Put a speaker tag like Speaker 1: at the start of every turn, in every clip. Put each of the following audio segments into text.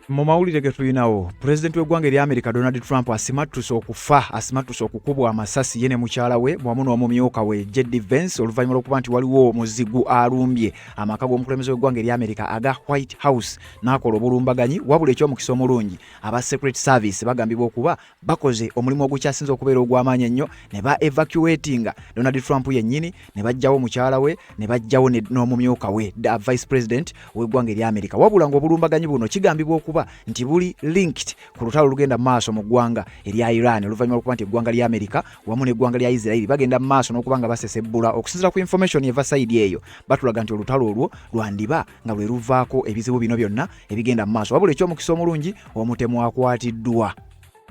Speaker 1: Mu mawulire ge tulinawo pulezidenti w'eggwanga erya America Donald Trump asimattuse okufa asimattuse okukubwa amasasi ye ne mukyala we wamu n'omumyuka we J.D. Vance oluvannyuma lw'okuba nti waliwo omuzigu alumbye amaka g'omukulembeze w'eggwanga erya America aga White House n'akola obulumbaganyi wabula eky'omukisa omulungi aba Secret Service bagambibwa okuba bakoze omulimu ogukyasinze okubeera ogw'amaanyi ennyo ne ba evacuatinga Donald Trump yennyini ne bajjawo mukyala we ne bajjawo n'omumyuka we Vice President w'eggwanga erya America wabula ng'obulumbaganyi buno kigambibwa okuba nti buli linked ku lutalo lugenda maaso mu ggwanga erya Iran oluvannyuma lw'okuba nti eggwanga lya America wamu n'eggwanga lya Israel bagenda maaso n'okuba nga basesebbula okusinziira ku information eva side eyo batulaga nti olutalo olwo lwandiba nga lwe luvaako ebizibu bino byonna ebigenda maaso wabula eky'omukisa omulungi Omutemu akwatiddwa.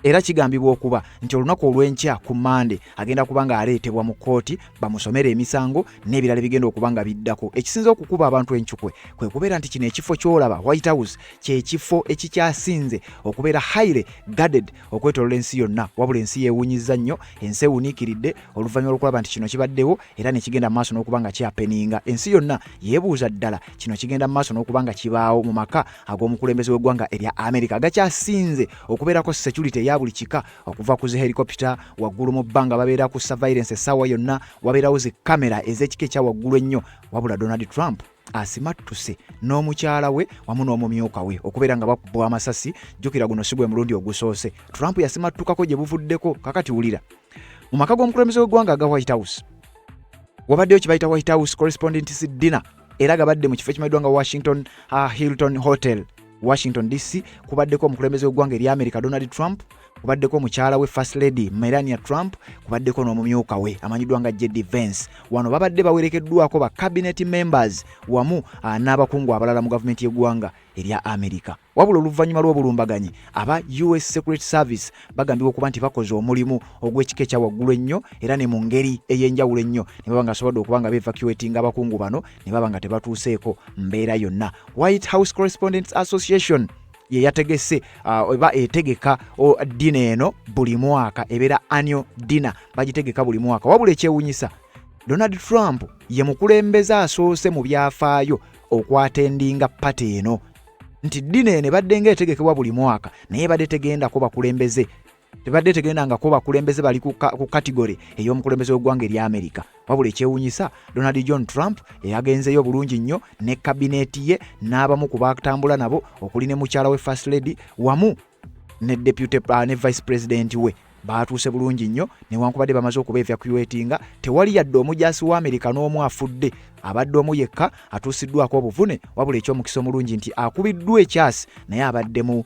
Speaker 1: Era kigambibwa okuba nti olunaku olw'enkya ku Monday agenda kuba nga aleetebwa mu kkooti bamusomere emisango n'ebirala bigenda okuba nga biddako. Ekisinza okukuba abantu encukwe kwe kubeera nti kino ekifo ky'olaba White House kye kifo ekikyasinze okubeera highly guarded okwetoolola ensi yonna wabula ensi yeewuunyizza nnyo ensi ewuniikiridde oluvannyuma lw'okulaba nti kino kibaddewo era ne kigenda maaso n'okuba nga kyapeninga. Ensi yonna yeebuuza ddala kino kigenda maaso n'okuba nga kibaawo mu maka ag'omukulembeze w'eggwanga erya America agakyasinze okubeerako security ya buli kika okuva ku zi helicopter waggulu mu bbanga babeera ku surveillance essaawa yonna wabeerawo zi kamera ez'ekika ekya waggulu ennyo wabula Donald Trump asimattuse n'omukyala we wamu n'omumyuka we okubeera nga bakubwa amasasi. Jjukira guno si gwe mulundi ogusoose Trump yasimattukako gye buvuddeko kakati wulira mu maka g'omukulembeze w'eggwanga aga White House wabaddeyo kye bayita White House Correspondents' Dinner era gabadde mu kifo ekimanyiddwa nga Washington Hilton Hotel Washington DC kubaddeko omukulembeze w'eggwanga erya America Donald Trump kubaddeko mukyala we First Lady Melania Trump kubaddeko n'omumyuka we amanyiddwa nga J.D. Vance. Wano babadde bawerekeddwako ba cabinet members wamu n'abakungu abalala mu gavumenti y'eggwanga erya America. Wabula oluvannyuma lw'obulumbaganyi aba US Secret Service bagambibwa okuba nti bakoze omulimu ogw'ekika ekya waggulu ennyo era ne mu ngeri ey'enjawulo ennyo ne baba nga basobodde okuba nga bevacuatinga abakungu bano ne baba nga tebatuuseeko mbeera yonna. White House Correspondents Association ye yategese oba etegeka dina eno buli mwaka ebeera annual dinner bagitegeka buli mwaka wabula ekyewuunyisa Donald Trump ye mukulembeze asoose mu byafaayo okwatendinga pati eno nti dina eno ebadde ng'etegekebwa buli mwaka naye badde tegendako bakulembeze tebadde tegendangako bakulembeze bali ku kategori ey'omukulembeze w'eggwanga erya America wabula ekyewuunyisa Donald John Trump yagenzeyo bulungi nnyo ne kabineeti ye n'abamu ku batambula nabo okuli ne mukyala we First Lady wamu ne deputy ne Vice President we baatuuse bulungi nnyo newankubadde bamaze okuba evacuatinga tewali yadde omujaasi wa America n'omu afudde abadde omu yekka atuusiddwako obuvune wabula eky'omukisa omulungi nti akubiddwa ekyasi naye abadde mu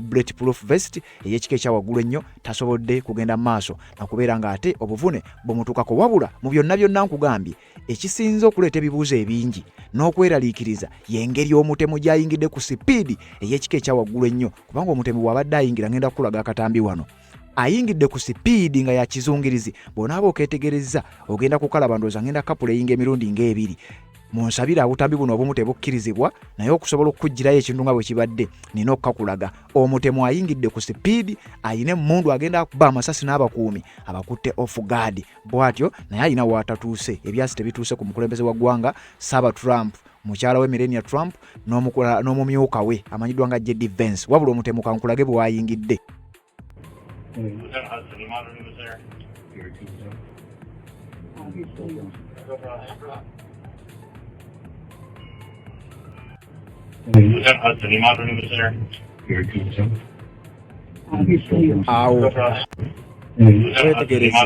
Speaker 1: bulletproof vest ey'ekika ekya waggulu ennyo tasobodde kugenda mu maaso nakubeera ng'ate obuvune bumutukako wabula mu byonna byonna nkugambye ekisinze okuleeta ebibuuzo ebingi n'okweraliikiriza y'engeri Omutemu gy'ayingidde ku sipiidi ey'ekika ekya waggulu ennyo kubanga Omutemu bw'abadde ayingira ngenda kukulaga akatambi wano ayingidde ku sipiidi nga ya kizungirizi bw'onaaba okeetegereza ogenda kukalaba ndowooza ngenda kapula eyinga emirundi ng'ebiri munsabire obutambi buno obumu tebukkirizibwa naye okusobola okukugirayo ekintu nga bwe kibadde nina okukakulaga Omutemu ayingidde ku sipiidi ayina emmundu agenda kuba amasasi n'abakuumi abakutte off guard bw'atyo naye ayina waatatuuse ebyasi tebituuse ku mukulembeze wa ggwanga Saba Trump mukyala we Melania Trump n'omumyuka we amanyiddwa nga J.D. Vance wabula Omutemu kankulage bw'ayingidde. Awo wetegereze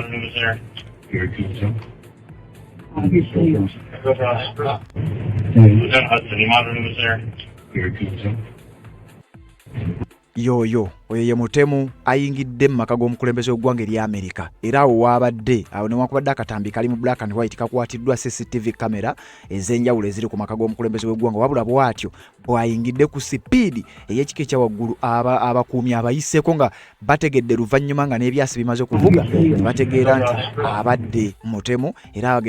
Speaker 1: yoyo oyo ye Mutemu ayingidde mu maka g'omukulembeze w'eggwanga erya America era awo waabadde awo newankubadde akatambi kali mu black and white kakwatiddwa CCTV kamera ez'enjawulo eziri ku maka g'omukulembeze w'eggwanga wabula bw'atyo bw'ayingidde ku sipiidi ey'ekika ekya waggulu abakuumi abayiseeko nga bategedde luvannyuma nga n'ebyasi bimaze kuvuga bategeera nti abadde Mutemu era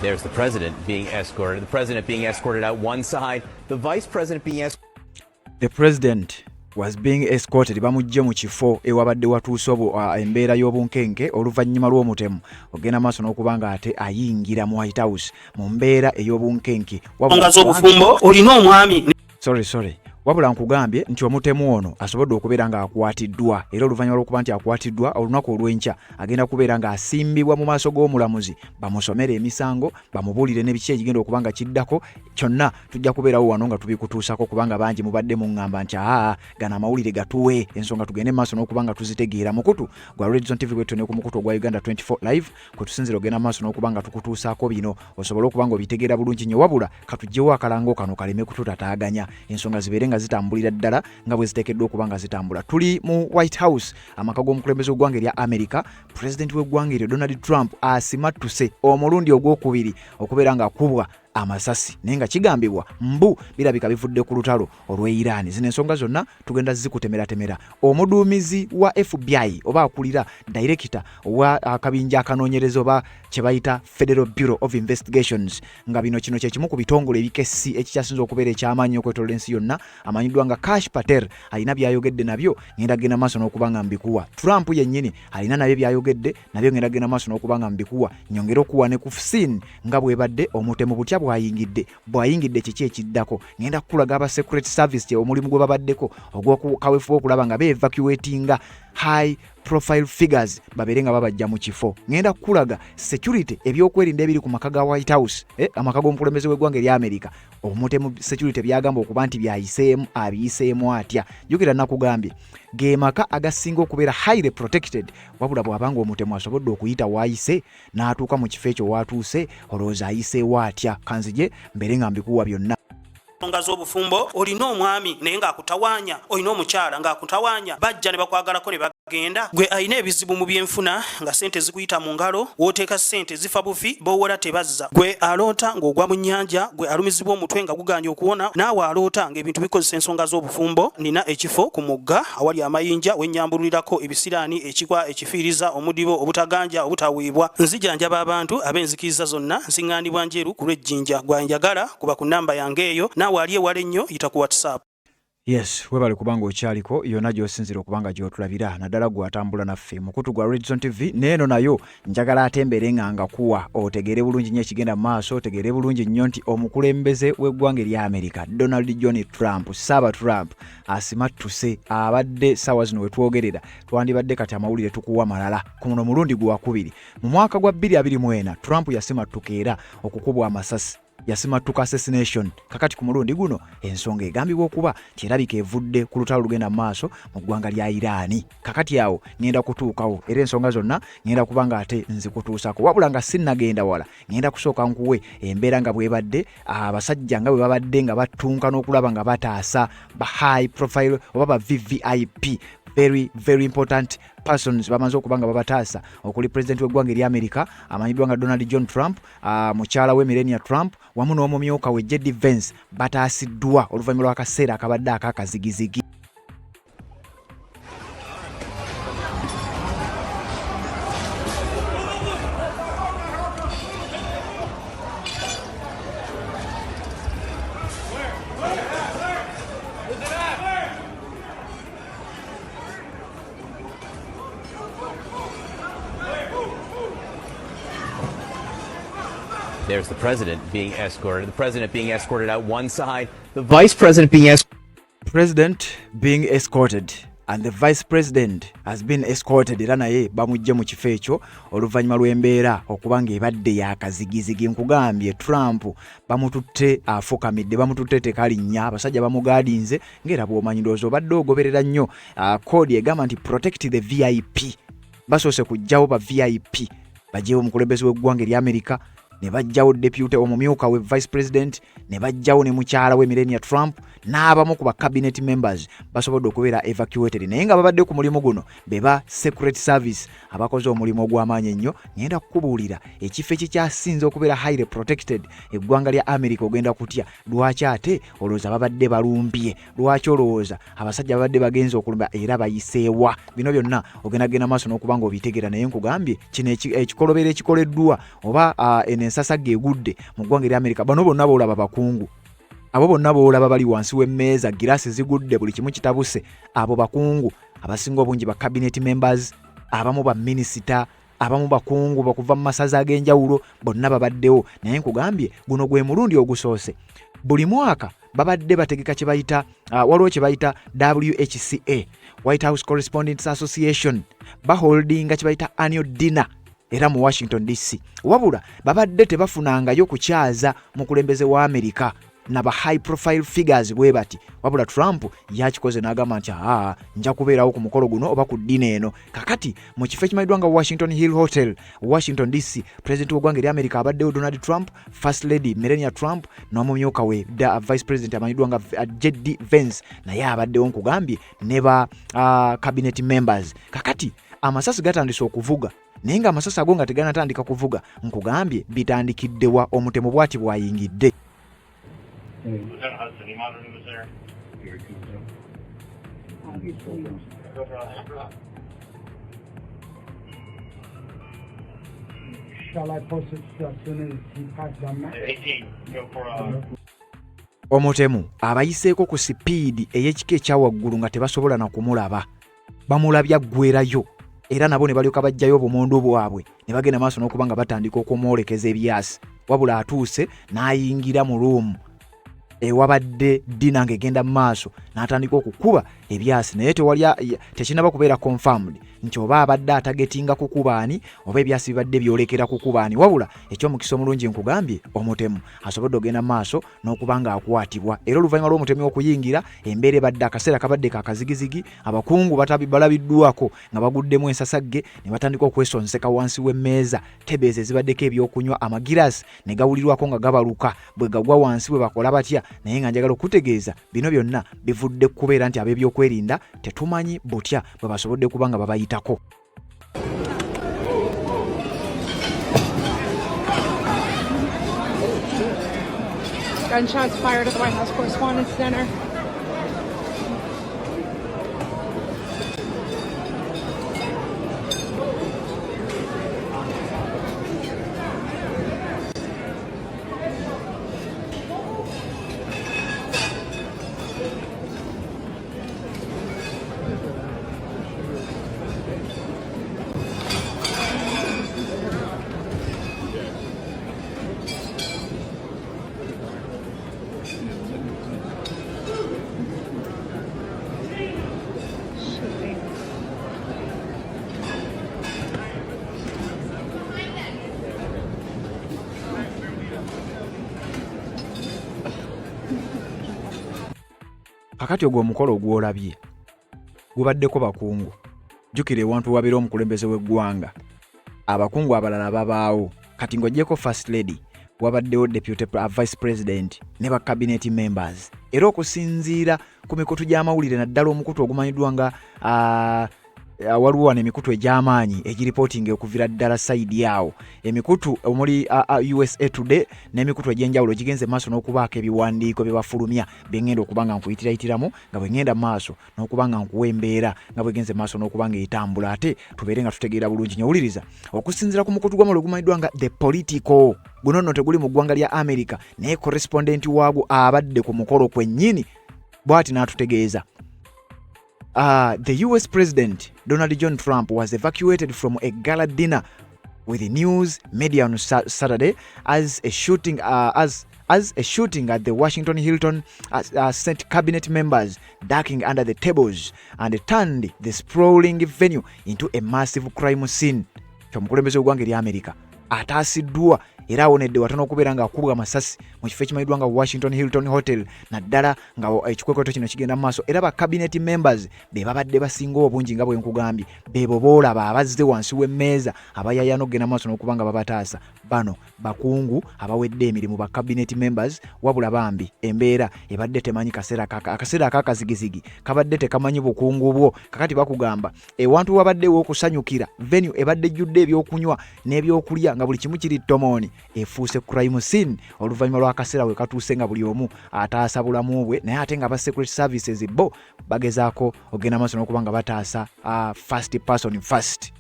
Speaker 2: There's the president being escorted. The president being escorted out one side. The vice president being escorted.
Speaker 1: The president was being escorted bamujje mu kifo ewabadde watuuse embeera y'obunkenke oluvannyuma lw'omutemu ogenda maaso n'okubanga ate ayingira mu White House mu mbeera ey'obunkenke
Speaker 3: z'obufumbo olina omwami
Speaker 1: sorry wabula nkugambye nti omutemu ono asobodde okubeera ng'akwatiddwa era oluvannyuma lw'okuba nti akwatiddwa olunaku olw'enkya agenda kubeera ng'asimbibwa mu maaso g'omulamuzi bamusomere emisango bamubuulire n'ebiki ekigenda okuba nga kiddako kyonna tujja kubeerawo wano nga tubikutuusako kubanga bangi mubadde muŋŋamba nti gana amawulire gatuwe ensonga tugende mu maaso n'okuba nga tuzitegeera mukutu gwa Redzone TV gwetone ku mukutu ogwa Uganda 24 live kwe tusinzira ogenda mu maaso n'okuba nga tukutuusaako bino osobole okuba nga obitegeera bulungi nnyo wabula katugyewo akalango kano kaleme kututataaganya ensonga zibeere nga zitambulira ddala nga bwe ziteekeddwa okuba nga zitambula. Tuli mu White House amaka g'omukulembeze w'eggwanga erya America pulezidenti w'eggwanga eryo Donald Trump asimattuse omulundi ogwokubiri okubeera ng'akubwa amasasi naye nga kigambibwa mbu birabika bivudde ku lutalo olw'e Iran. Zino ensonga zonna tugenda zikutemeratemera. Omuduumizi wa FBI oba akulira director wa akabinja akanoonyereza oba kye bayita Federal Bureau of Investigations nga bino kino kye kimu ku bitongole ebikessi ekikyasinza okubeera eky'amaanyi okwetooloola ensi yonna amanyiddwa nga Kash Patel alina byayogedde nabyo ngenda genda maaso n'okuba nga mbikuwa. Trump yennyini alina nabyo byayogedde nabyo ngenda genda maaso n'okuba nga mbikuwa nyongera okuwa ne ku scene nga bwebadde omutemu butya bwayingidde kiki ekiddako ngenda kukulaga aba secret service kye omulimu gwe babaddeko ogw'okukaweefuba okulaba nga beevacuatinga high profile figures babeere nga babajja mu kifo. Ngenda kukulaga security ebyokwerinda ebiri ku maka ga White House amaka g'omukulembeze w'eggwanga erya America omutemu security byagamba okuba nti byayiseemu abiyiseemu atya. Jjukira nakugambye ge maka agasinga okubeera highly protected wabula bw'abanga omutemu asobodde okuyita waayise n'atuuka mu kifo ekyo waatuuse olowooza ayiseewo atya. Kanzije mbeere nga mbikuwa byonna.
Speaker 3: Z'obufumbo olina omwami naye ng'akutawaanya olina omukyala ng'akutawaanya bajja ne bakwagalako ne bagenda gwe alina ebizibu mu byenfuna nga sente zikuyita mu ngalo wooteeka sente zifa bufi b'owola tebazza gwe aloota ng'ogwa mu nnyanja gwe alumizibwa omutwe nga guganja okuwona naawe aloota ng'ebintu bikozesa ensonga z'obufumbo. Nina ekifo ku mugga awali amayinja wennyambululirako ebisiraani ekikwa ekifiiriza omudibo obutaganja obutaweebwa nzijanjaba abantu ab'enzikiriza zonna nsiŋŋaanibwa njeru ku lw'ejjinja gwanjagala kuba ku nnamba yange eyo wali ewala ennyo yita ku WhatsApp.
Speaker 1: Yes, webale kubanga okyaliko yonna gy'osinzira okubanga gy'otulabira naddala gw'atambula naffe mukutu gwa Redzone TV neeno nayo njagala atembeere nga kuwa otegeere bulungi nnyo ekigenda mu maaso otegeere bulungi nnyo nti omukulembeze w'eggwanga erya America Donald John Trump Saba Trump asimattuse abadde ssaawa zino we twogerera twandibadde kati amawulire tukuwa malala ku muno mulundi gwa kubiri mu mwaka gwa 2024 Trump yasimattuka era okukubwa amasasi yasimattuka assassination kakati ku mulundi guno ensonga egambibwa okuba kyerabika evudde ku lutalo lugenda mu maaso mu ggwanga lya Irani. Kakati awo ngenda kutuukawo era ensonga zonna ngenda kubanga ate nzikutuusako wabula nga sinnagenda wala ngenda kusooka nkuwe embeera nga bwebadde abasajja nga bwe babadde nga batunka n'okulaba nga bataasa ba high profile oba ba VVIP very important persons bamaze okubanga babataasa okuli president w'eggwanga erya America amanyiddwa nga Donald John Trump mukyala we Melania Trump wamu n'omumyuka we JD Vance bataasiddwa oluvannyuma lw'akaseera akabadde akakazigizigi.
Speaker 2: There's the president being escorted. The president being escorted out one side. The vice president being escorted.
Speaker 1: President being escorted and the vice president has been escorted era naye bamujje mu kifo ekyo oluvannyuma lw'embeera okuba ng'ebadde yakazigizigi. Nkugambye Trump bamututte afukamidde bamututte tekalinnya abasajja bamugaadinze ng'era bw'omanyi ndowooza obadde ogoberera nnyo koodi egamba nti protect the VIP. Basoose kujjawo ba VIP bajjewo omukulembeze w'eggwanga erya America ne bajjawo deputy omumyuka we vice president ne bajjawo ne mukyala we Melania Trump n'abamu ku ba cabinet members basobodde okubeera evacuated naye nga babadde ku mulimu guno beba secret service abakoze omulimu ogw'amaanyi ennyo. Ngenda kukubuulira ekifo ekikyasinze okubeera highly protected eggwanga lya America ogenda kutya lwaki ate olowooza babadde balumbye lwaki olowooza abasajja babadde bagenza okulumba era bayiseewa. Bino byonna ogenda genda maaso n'okuba nga obitegeera naye nkugambye kino ekikolobera ekikoleddwa oba ensasa gegudde mu ggwanga lya America. Bano bonna boolaba bakungu. Abo bonna boolaba bali wansi w'emmeeza, giraasi zigudde, buli kimu kitabuse. Abo bakungu abasinga obungi ba cabinet members, abamu ba minisita, abamu bakungu bakuva mu masaza ag'enjawulo, bonna babaddewo. Naye nkugambye guno gwe mulundi ogusoose. Buli mwaka babadde bategeka kye bayita waliwo kye bayita WHCA, White House Correspondents Association, baholdinga kye bayita annual dinner era mu Washington DC. Wabula babadde tebafunangayo kukyaza mu kulembeze wa Amerika na ba high profile figures bwe bati. Wabula Trump yakikoze n'agamba nti nja kubeerawo ku mukolo guno oba ku dina eno. Kakati mu kifo ekimanyiddwa nga Washington Hill Hotel, Washington DC, President w'eggwanga erya America abaddewo Donald Trump, First Lady Melania Trump n'omumyuka we Vice President amanyiddwa nga JD Vance naye abaddewo nkugambye ne ba cabinet members. Kakati amasasi gatandise okuvuga naye nga amasasi ago nga teganatandika kuvuga, nkugambye bitandikiddewa Omutemu bw'ati bw'ayingidde.
Speaker 4: Lieutenant Hudson, you monitoring this there? Very good, sir. Obviously, shall I post it as soon as he passes down that? 18, go for
Speaker 1: Omutemu abayiseeko ku sipiidi ey'ekika ekyawaggulu nga tebasobola na kumulaba. Bamulabya ggwerayo era nabo ne balyoka bajjayo obumondu bwabwe ne bagenda maaso n'okuba nga batandika okumwolekeza ebyasi. Wabula atuuse n'ayingira mu ruumu ewabadde dina ng'egenda mu maaso n'atandika okukuba ebyasi, naye tekinaba kubeera confirmed nti oba abadde atagetinga kukubaani oba ebyasi bibadde byolekera kukubaani. Wabula eky'omukisa omulungi nkugambye Omutemu asobodde ogenda mu maaso n'okuba nga akwatibwa. Era oluvannyuma lw'Omutemu okuyingira embeera ebadde akaseera kabadde kakazigizigi, abakungu balabiddwako nga baguddemu ensasagge ne batandika okwesonseka wansi w'emmeeza. Tebeeze ezibaddeko ebyokunywa, amagiraasi ne gawulirwako nga gabaluka bwe gagwa wansi bwe bakola batya. Naye nga njagala okutegeeza bino byonna bivudde kubeera nti ab'ebyokwerinda tetumanyi butya bwe basobodde kuba nga babayitako.
Speaker 5: Gunshots fired at the White House Correspondents' Center.
Speaker 1: Kakati ogwo omukolo ogwolabye gubaddeko bakungu. Jjukira ewantu wabeera omukulembeze w'eggwanga, abakungu abalala babaawo. Kati ng'oggyeko First Lady, wabaddewo Deputy Vice President ne ba cabinet members. Era okusinziira ku mikutu gy'amawulire naddala omukutu ogumanyiddwa nga waliwo wano emikutu egy'amaanyi egiripootinga okuviira ddala sayidi yawo, emikutu omuli USA Today n'emikutu egy'enjawulo gigenze maaso n'okubaako ebiwandiiko bye bafulumya bengenda okuba nga nkuyitirayitiramu nga bwe ngenda maaso n'okuba nga nkuwa embeera nga bwegenze maaso n'okuba nga etambula. Ate tubeere nga tutegeera bulungi. Nyawuliriza okusinziira ku mukutu gw'amawulire ogumanyiddwa nga The Political, guno nno teguli mu ggwanga lya America naye correspondent waagwo abadde ku mukolo kwennyini bw'ati n'atutegeeza. The US President Donald John Trump was evacuated from a gala dinner with the news media on Saturday as a shooting at the Washington Hilton sent cabinet members ducking under the tables and turned the sprawling venue into a massive crime scene. Kyomukulembeze w'eggwanga erya America ataasiddwa era awonedde watono okubeera nga akubwa amasasi mu kifo ekimanyiddwa nga Washington Hilton Hotel, naddala nga ekikwekweto kino kigenda mu maaso. Era ba cabinet members be babadde basinga obungi nga bwe nkugambye, bebo boolaba abazze wansi w'emmeeza abayayana okugenda mu maaso n'okuba nga babataasa. Bano bakungu abawedde emirimu ba cabinet members, wabula bambi embeera ebadde temanyi akaseera akakazigizigi kabadde tekamanyi bukungu bwo. Kakati bakugamba ewantu wabaddewo okusanyukira, venue ebadde ejjudde ebyokunywa n'ebyokulya nga buli kimu kiri tomoni, efuuse crime scene oluvannyuma lw'akaseera we katuuse nga buli omu ataasa bulamu bwe. Naye ate nga ba secret services bo bagezaako ogenda maaso n'okuba nga bataasa first person first.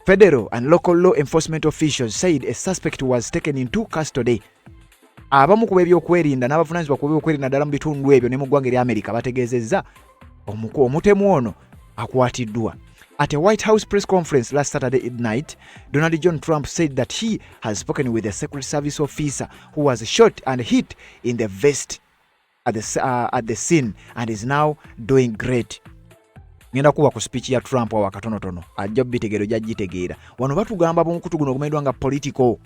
Speaker 1: Federal and local law enforcement officials said a suspect was taken into custody. Abamu ku b'ebyokwerinda n'abavunaanyizibwa ku b'ebyokwerinda ddala mu bitundu ebyo ne mu ggwanga erya Amerika bategeezezza omutemu ono akwatiddwa. At a White House press conference last Saturday night, Donald John Trump said that he has spoken with a Secret Service officer who was shot and hit in the vest at the scene and is now doing great. Ngenda kuba ku speech ya Trump awa katonotono ajja bitegeero jagitegeera. Wano batugamba b'omukutu guno ogumeddwa nga political.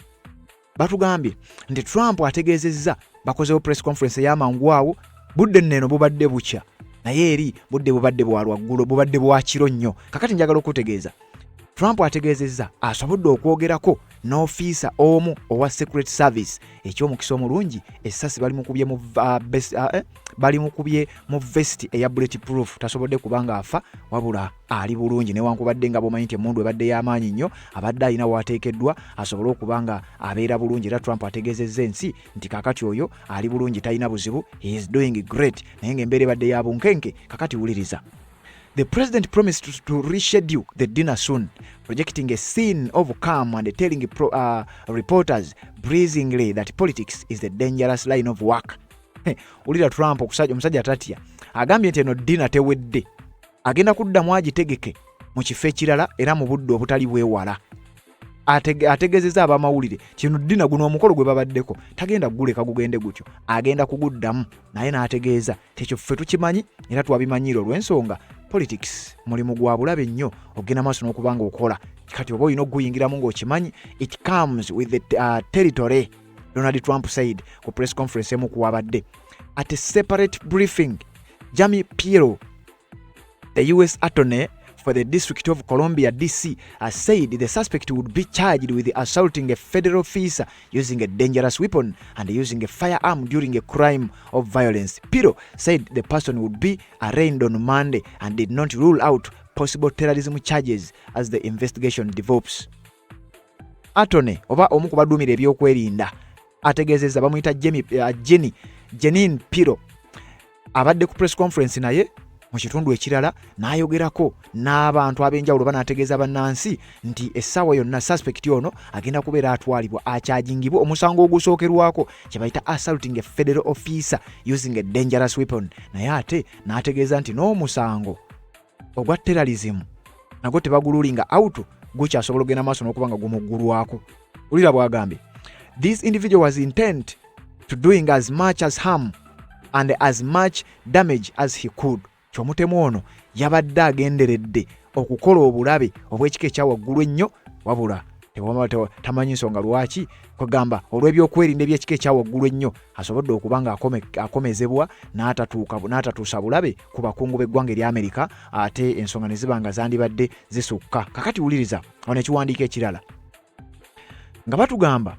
Speaker 1: Batugambye nti Trump ategeezezza bakozewo press conference y'amangu awo budde nneeno bubadde bukya. Naye eri budde bubadde bwa lwaggulo bubadde bwa kiro nnyo. Kakati njagala okutegeeza Trump ategeezezza asobodde okwogerako n'ofiisa omu owa Secret Service eky'omukisa omulungi essasi bali mukubye mu vest eya bulletproof tasobodde kubanga afa wabula ali bulungi newankubadde nga bomanyi nti emmundu ebadde y'amaanyi nnyo abadde alina waateekeddwa asobole okubanga abeera bulungi era Trump ategeezezza ensi nti kakati oyo ali bulungi talina buzibu, he is doing great. Naye ng'embeera ebadde ya bunkenke. Kakati wuliriza. The president promised to reschedule the dinner soon, projecting a scene of calm and telling reporters breezingly that politics is a dangerous line of work. Ulira Trump omusajja atatya agambye nti eno dinner tewedde, agenda kuddamu agitegeke mu kifo ekirala era mu budde obutali bwewala. Ategeezezza abamawulire kino dinner guno omukolo gwe babaddeko tagenda guleka gugende gutyo, agenda kuguddamu. Naye n'ategeeza tekyo ffe tukimanyi era twabimanyiira olw'ensonga politics mulimu gwa bulabe nnyo ogenda maaso n'okubanga okola. Kati oba olina okuguyingiramu ng'okimanyi, it comes with the territory, Donald Trump said ku press conference emu kuwabadde. At a separate briefing, Jamie Pirro, the U.S. attorney for the District of Columbia, D.C., has said the suspect would be charged with assaulting a federal officer using a dangerous weapon and using a firearm during a crime of violence. Pirro said the person would be arraigned on Monday and did not rule out possible terrorism charges as the investigation develops. Attorney oba omu ku baduumira ebyokwerinda ategeezezza bamuyita Jeanine Pirro abadde ku press conference naye mu kitundu ekirala n'ayogerako n'abantu ab'enjawulo banaategeeza bannansi nti essaawa yonna suspect ono agenda kubeera atwalibwa akyajingibwa omusango ogusookerwako kye bayita assaulting a federal officer using a dangerous weapon. Naye ate n'ategeeza nti n'omusango ogwa terrorism nagwo tebagululinga out gukyasobola ogenda maaso n'okuba nga gumuggulwako. Ulira bw'agambye this individual was intent to doing as much as harm and as much damage as he could. Omutemu ono yabadde agenderedde okukola obulabe obw'ekika ekyawaggulu ennyo wabula tamanyi nsonga lwaki kwegamba olw'ebyokwerinda eby'ekika ekyawaggulu ennyo asobodde okuba nga akomezebwa n'atatuusa bulabe ku bakungu b'eggwanga erya Amerika ate ensonga ne ziba nga zandibadde zisukka. Kakati wuliriza wano ekiwandiiko ekirala nga batugamba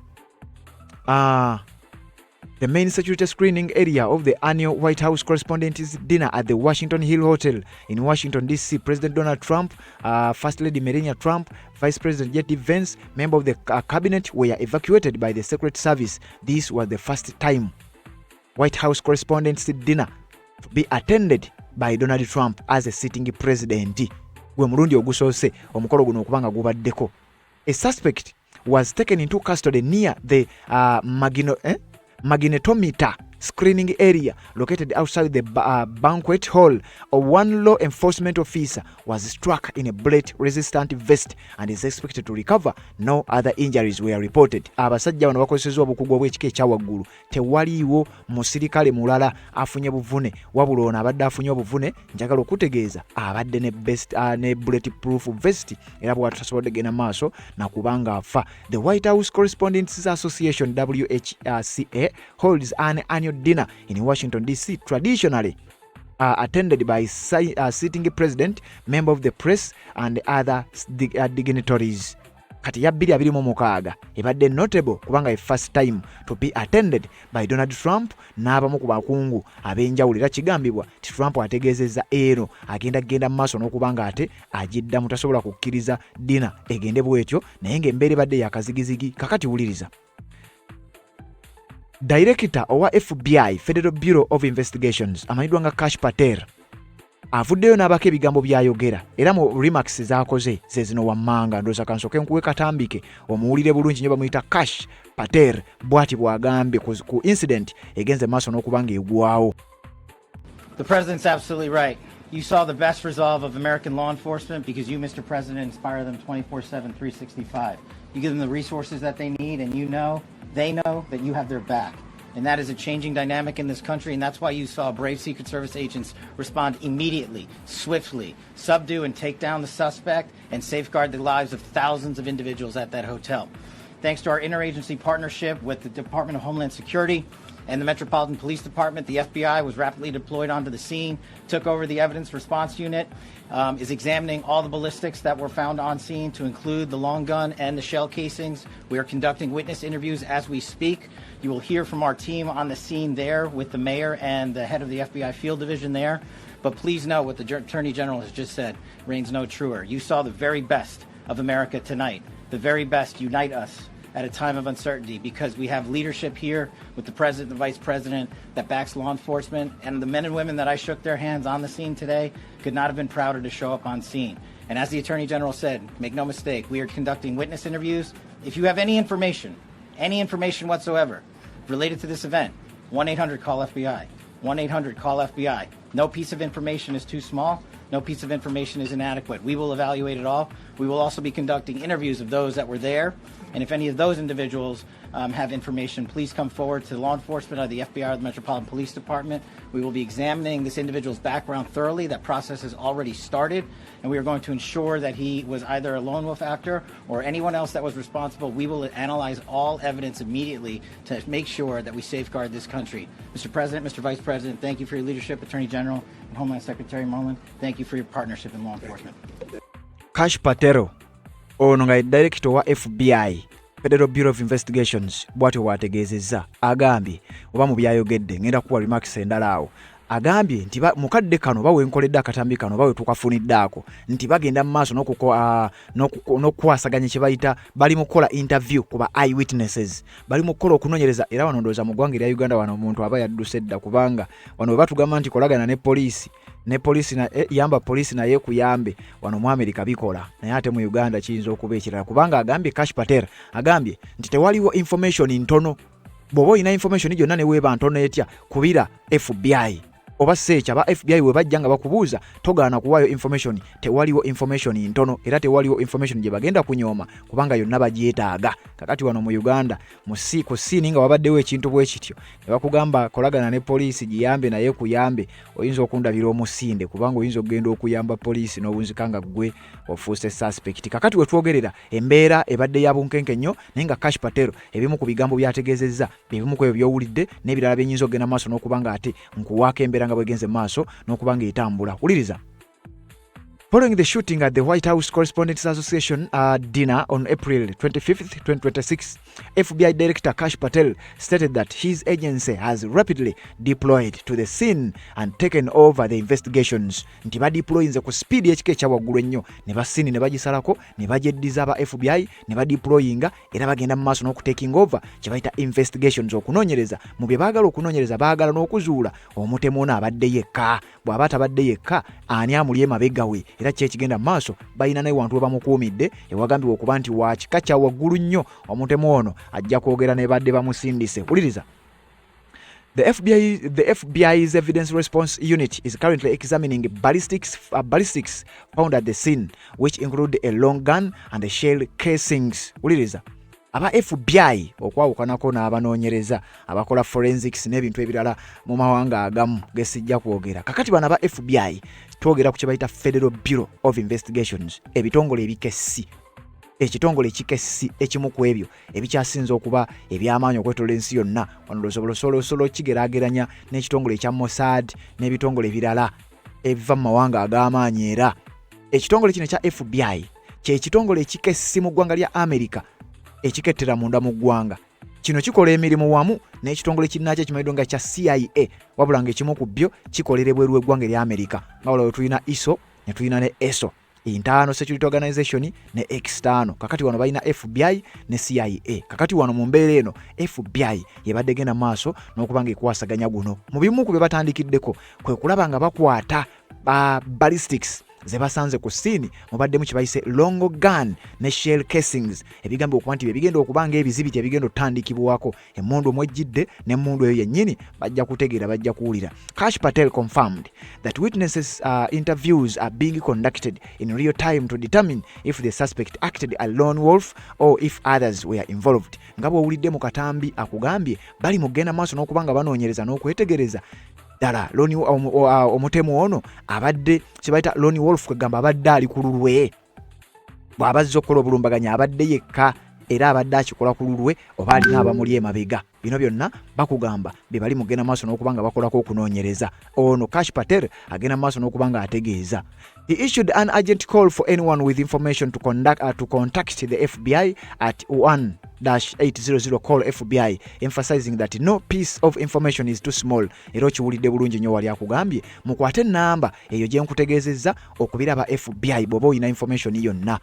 Speaker 1: the main security screening area of the annual White House Correspondents' Dinner at the Washington Hill Hotel in Washington, D.C. President Donald Trump, First Lady Melania Trump, Vice President J.D. Vance, member of the cabinet were evacuated by the Secret Service. This was the first time White House Correspondents' Dinner to be attended by Donald Trump as a sitting president. Gwe mulundi ogusoose omukolo guno okubanga gubaddeko. A suspect was taken into custody near the magnetometer screening area located outside the banquet hall. One law enforcement officer was struck in a bullet-resistant vest and is expected to recover. No other injuries were reported. Abasajja bano bakozesezza obukugu obw'ekika ekyawaggulu. Tewaliiwo musirikale mulala afunye buvune wabula ono abadde afunye obuvune njagala okutegeeza abadde ne bulletproof vest era bw'atasobodde genda maaso nakubanga afa. The White House Correspondents Association WHCA holds an annual dinner in Washington, D.C., traditionally attended by sitting president, member of the press, and other dignitaries. Kati ya 2026 ebadde notable kubanga first time to be attended by Donald Trump n'abamu ku bakungu ab'enjawulo era kigambibwa ti Trump ategeezezza eno agenda maaso n'okubanga ate agidda mutasobola kukkiriza dinner egende bwetyo naye ng'embeera ebadde yakazigizigi. Kakati wuliriza. Director owa FBI Federal Bureau of Investigations amanyidwa nga Kash Patel avuddeyo n'abako ebigambo byayogera era mu remarks z'akoze ze zino wammanga ndooza kansoke nkuwe katambike omuwulire bulungi nnyo bamuyita Kash Patel bw'ati bw'agambye ku incident egenze maaso n'okuba ng'egwawo.
Speaker 6: The president's absolutely right. You saw the best resolve of American law enforcement because you, Mr. President, inspire them 24/7, 365. You give them the resources that they need, and they know that you have their back. And that is a changing dynamic in this country, and that's why you saw brave Secret Service agents respond immediately, swiftly, subdue and take down the suspect, and safeguard the lives of thousands of individuals at that hotel. Thanks to our interagency partnership with the Department of Homeland Security and the Metropolitan Police Department, the FBI was rapidly deployed onto the scene, took over the evidence response unit, is examining all the ballistics that were found on scene to include the long gun and the shell casings. We are conducting witness interviews as we speak. You will hear from our team on the scene there with the mayor and the head of the FBI field division there. But please know what the Attorney General has just said reigns no truer. You saw the very best of America tonight. The very best unite us at a time of uncertainty because we have leadership here with the President and the Vice President that backs law enforcement, and the men and women that I shook their hands on the scene today could not have been prouder to show up on scene. And as the Attorney General said, make no mistake, we are conducting witness interviews. If you have any information whatsoever related to this event, 1-800-CALL-FBI. 1-800-CALL-FBI. No piece of information is too small. No piece of information is inadequate. We will evaluate it all. We will also be conducting interviews of those that were there. And if any of those individuals have information, please come forward to law enforcement or the FBI or the Metropolitan Police Department. We will be examining this individual's background thoroughly. That process has already started. And we are going to ensure that he was either a lone wolf actor or anyone else that was responsible. We will analyze all evidence immediately to make sure that we safeguard this country. Mr. President, Mr. Vice President, thank you for your leadership. Attorney General and Homeland Secretary Mullen, thank you for your partnership in law enforcement.
Speaker 1: Kash Patel ono nga director wa FBI Federal Bureau of Investigations bw'atyo bw'ategeezezza agambye oba mu byayogedde ngenda kuwa remarks endala awo agambye nti mukadde kano bawe nkoledde akatambi kano bawe tukafuniddaako nti bagenda mu maaso n'okukwasaganya kye bayita bali mu kukola interview ku ba eyewitnesses bali mu kukola okunoonyereza era wano ndowooza mu ggwanga erya Uganda wano omuntu aba yadduse dda kubanga wano bwe batugamba nti kolagana ne poliisi yamba poliisi naye kuyambe wano mu Amerika bikola naye ate mu Uganda kiyinza okuba ekirala kubanga agambye Kash Patel agambye nti tewaliwo information ntono bw'oba olina information gyonna ne weeba ntono etya kubira FBI oba secha ba FBI we bajja nga bakubuuza togaana kuwaayo information tewaliwo information ntono era tewaliwo information gye bagenda kunyooma kubanga yonna bagyetaaga kakati wano mu Uganda ku siini nga wabaddewo ekintu bwe kityo ne bakugamba kolagana ne poliisi giyambe naye kuyambe oyinza okundabira omusinde kubanga oyinza okugenda okuyamba poliisi n'obunzika nga ggwe ofuuse suspect kakati we twogerera embeera ebadde ya bunkenke nnyo naye nga Kash Patel ebimu ku bigambo byategeezezza ebimu ku ebyo by'owulidde n'ebirala byenyiza okugenda maaso n'okubanga ate nkuwaako embeera nga bwegenze maaso n'okubanga etambula wuliriza. Following the shooting at the White House Correspondents Association dinner on April 25th, 2026, FBI Director Kash Patel stated that his agency has rapidly deployed to the scene and taken over the investigations. Nti badeployinze ku speed ekika ekya waggulu ennyo ne basini ne bagisalako ne bagyeddiza aba FBI ne badeployinga era bagenda mu maaso n'okutaking over kye bayita investigations okunoonyereza mu bye baagala okunoonyereza baagala n'okuzuula omutemu ono abadde yekka bw'aba atabadde yekka ani amuli emabega we era kyekigenda maaso balina naye wantu we bamukuumidde ewagambibwa okuba nti wa kika kya waggulu nnyo omutemu ono ajja kwogera ne badde bamusindise wuliriza. The FBI's Evidence Response Unit is currently examining ballistics found at the scene, which include a long gun and a shell casings. Wuliriza. Aba FBI okwawukanako n'abanoonyereza abakola forensics n'ebintu ebirala mu mawanga agamu gesijja kwogera. Kakati bano aba FBI twogera ku kye bayita Federal Bureau of Investigations ebitongole ebikessi ekitongole ekikessi ekimu ku ebyo ebikyasinza okuba eby'amaanyi okwetola ensi yonna wano lwosobola kigeraageranya n'ekitongole ekya Mossad n'ebitongole ebirala ebiva mu mawanga ag'amaanyi era ekitongole kino ekya FBI ky'ekitongole ekikessi mu ggwanga lya Amerika ekikettera munda mu ggwanga kino kikola emirimu wamu n'ekitongole kinnaakyo ekimanyiddwa nga kya CIA wabula ng'ekimu ku byo kikolera ebweru w'eggwanga erya Amerika nga waliwo tulina ISO ne tulina ne ESO Internal Security Organization ne External. Kakati wano balina FBI ne CIA. Kakati wano mu mbeera eno FBI yebadde genda maaso n'okubanga ekwasaganya guno mu bimu ku bye batandikiddeko kwe kulaba nga bakwata ballistics ze basanze ku ssiini mubaddemu kye bayise long gun ne shell casings ebigambo okuba nti bigenda okuba ng'ebizibiti ebigenda okutandikibwako emmundu omwejjidde n'emmundu eyo yennyini bajja kutegeera bajja kuwulira. Kash Patel confirmed that witnesses interviews are being conducted in real time to determine if the suspect acted a lone wolf or if others were involved. Nga bw'owulidde mu katambi akugambye bali mu kugenda maaso n'okuba nga banoonyereza n'okwetegereza ddala Omutemu ono abadde kibayita lone wolf kwegamba abadde ali ku lulwe bw'abazze okukola obulumbaganya abadde yekka era abadde akikola ku lulwe oba alina abamuli emabega. Bino byonna bakugamba bye bali mu kugenda maaso n'okuba nga bakolako okunoonyereza. Ono Kash Patel agenda maaso n'okuba nga ategeeza. He issued an urgent call for anyone with information to contact the FBI at 1-800 call FBI, emphasizing that no piece of information is too small. Era okiwulidde bulungi nnyo wali akugambye mukwate ennamba eyo gye nkutegeezezza okubiraba FBI bw'oba olina information yonna.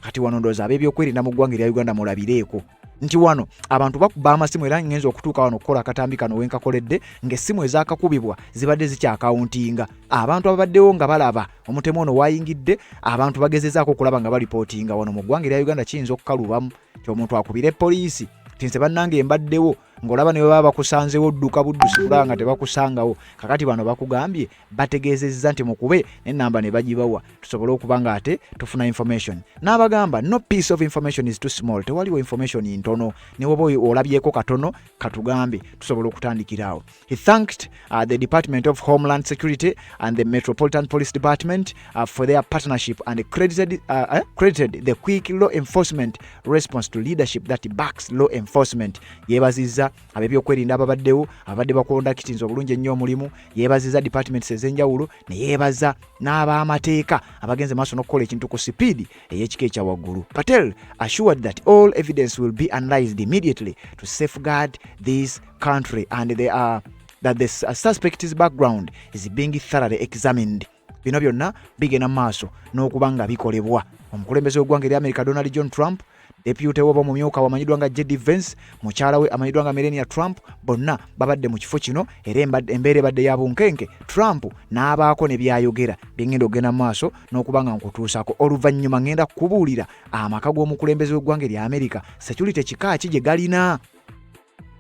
Speaker 1: Kati wano ndowooza ab'ebyokwerinda mu ggwanga erya Uganda mulabireeko nti wano abantu bakuba amasimu era ngenza okutuuka wano okukola akatambi kano wenkakoledde ng'essimu ezaakakubibwa zibadde zikyakawuntinga. Abantu ababaddewo nga balaba Omutemu ono waayingidde, abantu bagezezaako okulaba nga balipootinga wano mu ggwanga erya Uganda kiyinza okukalubamu ti omuntu akubire poliisi ti nze bannange mbaddewo ng'olaba ne baba bakusanzewo dduka buddusi kulaba nga tebakusangawo. Kakati bano bakugambye bategeezezza nti mukube n'ennamba ne bagibawa tusobole okuba nga ate tufuna information. N'abagamba no piece of information is too small. Tewaliwo information ntono ne woba olabyeko katono katugambe tusobole okutandikirawo. He thanked the Department of Homeland Security and the Metropolitan Police Department for their partnership and credited the quick law enforcement response to leadership that backs law enforcement. Yeebazizza ab'ebyokwerinda ababaddewo abadde bakondakitinza obulungi ennyo omulimu. Yeebazizza departments ez'enjawulo ne yeebaza n'ab'amateeka abagenze maaso n'okukola ekintu ku sipiidi ey'ekika ekya waggulu. Patel assured that all evidence will be analyzed immediately to safeguard this country and that the suspect's background is being thoroughly examined. Bino byonna bigenda maaso n'okuba nga bikolebwa. Omukulembeze w'eggwanga erya America Donald John Trump, deputy w'oba omumyuka wamanyiddwa nga JD Vance, mukyala we amanyiddwa nga Melania Trump, bonna babadde mu kifo kino era embeera ebadde ya bunkenke. Trump n'abaako ne byayogera byengenda okugenda maaso n'okuba nga nkutuusako. Oluvannyuma ngenda kukubuulira amaka g'omukulembeze w'eggwanga erya America security kika ki gye galina.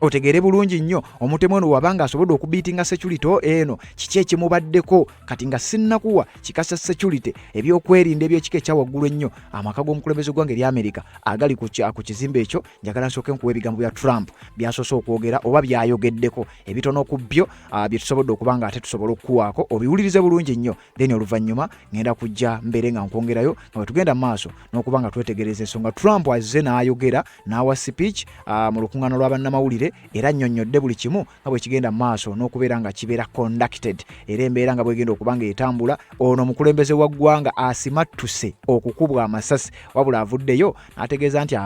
Speaker 1: Otegeere bulungi nnyo Omutemu ono wabanga asobodde okubiitinga security eno kiki ekimubaddeko kati nga sinnakuwa kikasa security ebyokwerinda eby'ekika ekya waggulu ennyo. Amaka g'omukulembeze w'eggwanga erya America agali ku kizimbe ekyo njagala nsooke nkuwa ebigambo bya Trump byasoose okwogera oba byayogeddeko ebitono ku byo bye tusobodde okuba nga ate tusobole okukuwaako obiwulirize bulungi nnyo, then oluvannyuma ngenda kujja mbere nga nkwongerayo nga bwe tugenda mu maaso n'okuba nga twetegereza ensonga. Trump azze n'ayogera n'awa speech mu lukuŋŋaana lw'abannamawulire era nnyonnyodde buli kimu nga bwe kigenda mu maaso n'okubeera nga kibeera conducted era embeera nga bwegenda okuba nga etambula. Ono omukulembeze wa ggwanga asimattuse okukubwa amasasi wabula avuddeyo n'ategeeza nti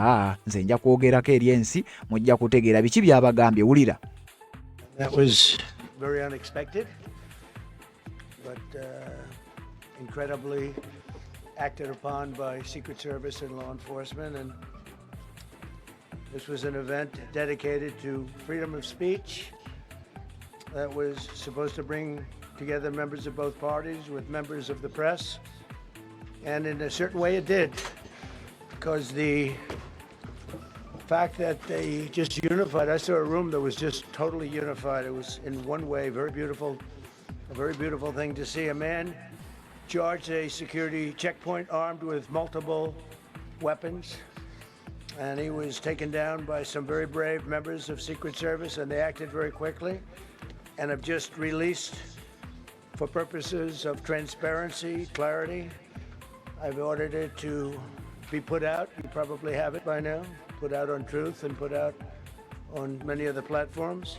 Speaker 1: nze nja kwogerako eri ensi mujja kutegeera biki by'abagambye. Wulira.
Speaker 7: That was very unexpected, but incredibly acted upon by Secret Service and law enforcement, and this was an event dedicated to freedom of speech that was supposed to bring together members of both parties with members of the press, and in a certain way it did, because the fact that they just unified. I saw a room that was just totally unified. It was in one way very beautiful, a very beautiful thing to see. A man charged a security checkpoint armed with multiple weapons, and he was taken down by some very brave members of Secret Service, and they acted very quickly and have just released, for purposes of transparency, clarity, I've ordered it to be put out. You probably have it by now. Put out on Truth and put out on many other platforms.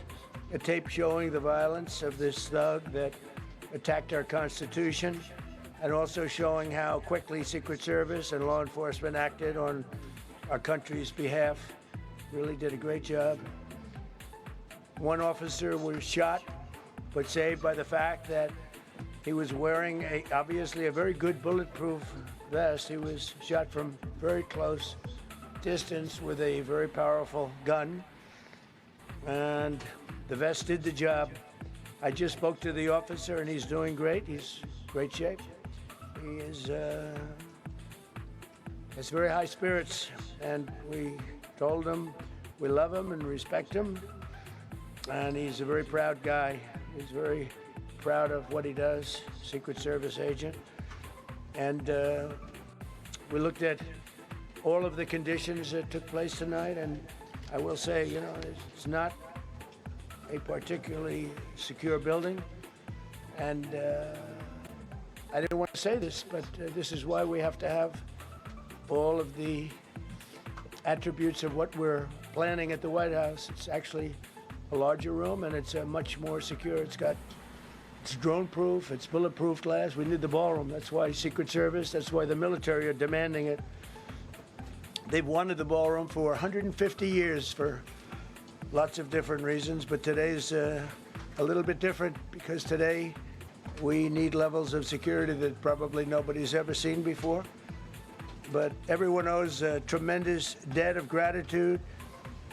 Speaker 7: A tape showing the violence of this thug that attacked our Constitution, and also showing how quickly Secret Service and law enforcement acted on our country's behalf. Really did a great job. One officer was shot, but saved by the fact that he was wearing obviously a very good bulletproof vest. He was shot from very close distance with a very powerful gun, and the vest did the job. I just spoke to the officer, and he's doing great. He's great shape. He is has very high spirits, and we told him we love him and respect him, and he's a very proud guy. He's very proud of what he does, Secret Service agent. And we looked at all of the conditions that took place tonight, and I will say, you know, it's not a particularly secure building, and I didn't want to say this, but this is why we have to have all of the attributes of what we're planning at the White House. It's actually a larger room, and it's much more secure. It's drone-proof, it's bulletproof glass. We need the ballroom. That's why Secret Service, that's why the military are demanding it. They've wanted the ballroom for 150 years for lots of different reasons, but today's a little bit different because today we need levels of security that probably nobody's ever seen before. But everyone owes a tremendous debt of gratitude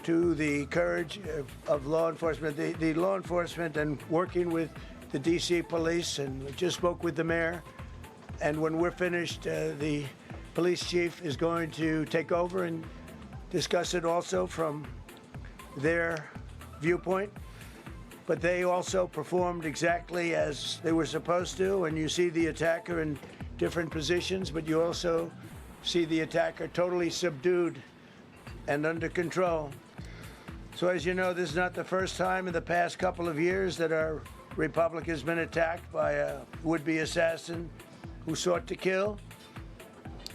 Speaker 7: to the courage of law enforcement, the law enforcement, and working with the DC police, and we just spoke with the mayor. And when we're finished, the police chief is going to take over and discuss it also from their viewpoint. But they also performed exactly as they were supposed to, and you see the attacker in different positions, but you also see the attacker totally subdued and under control. So as you know, this is not the first time in the past couple of years that our republic has been attacked by a would-be assassin who sought to kill.